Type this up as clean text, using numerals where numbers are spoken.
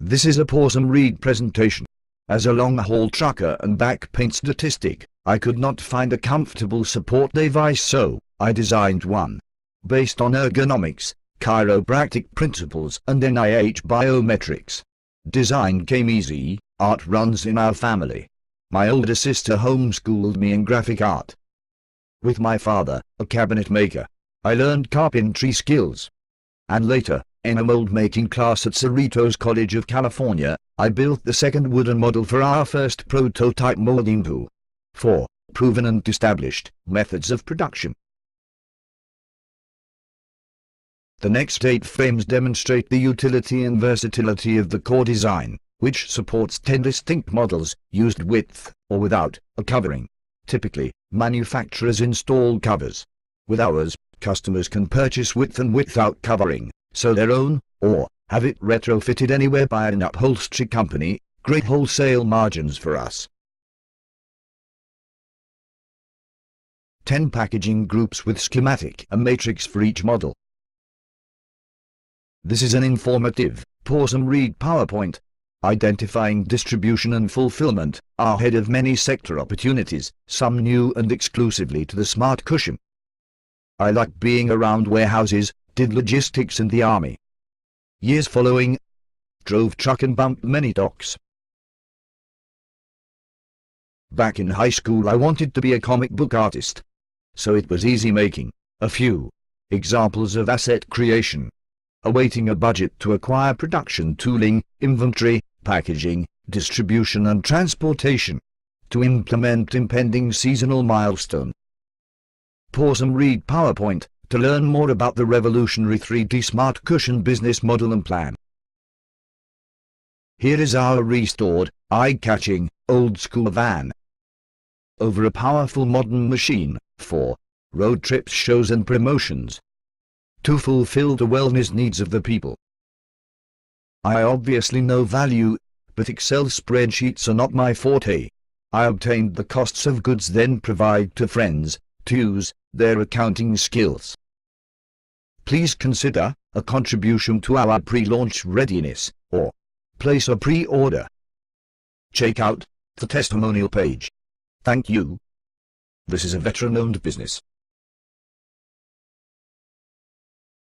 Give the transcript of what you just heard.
This is a Possum Reed presentation. As a long-haul trucker and backpaint statistic, I could not find a comfortable support device, so I designed one. Based on ergonomics, chiropractic principles and NIH biometrics. Design came easy, art runs in our family. My older sister homeschooled me in graphic art. With my father, a cabinet maker, I learned carpentry skills. And later, in a mold-making class at Cerritos College of California, I built the second wooden model for our first prototype molding tool. 4. Proven and established methods of production. The next 8 frames demonstrate the utility and versatility of the core design, which supports 10 distinct models, used with or without a covering. Typically, manufacturers install covers. With ours, customers can purchase with and without covering, sew their own, or have it retrofitted anywhere by an upholstery company. Great wholesale margins for us. 10 packaging groups with schematic and matrix for each model. This is an informative, Possum Reed PowerPoint, identifying distribution and fulfillment, ahead of many sector opportunities, some new and exclusively to the smart cushion. I like being around warehouses, did logistics in the army. Years following, drove truck and bumped many docks. Back in high school I wanted to be a comic book artist. So it was easy making a few examples of asset creation. Awaiting a budget to acquire production tooling, inventory, packaging, distribution and transportation. To implement impending seasonal milestone. Possum Reed PowerPoint, to learn more about the revolutionary 3D Smart Cushion business model and plan. Here is our restored, eye-catching, old-school van. Over a powerful modern machine, for road trips, shows and promotions. To fulfill the wellness needs of the people. I obviously know value, but Excel spreadsheets are not my forte. I obtained the costs of goods, then provide to friends, to use their accounting skills. Please consider a contribution to our pre-launch readiness, or place a pre-order. Check out the testimonial page. Thank you. This is a veteran-owned business.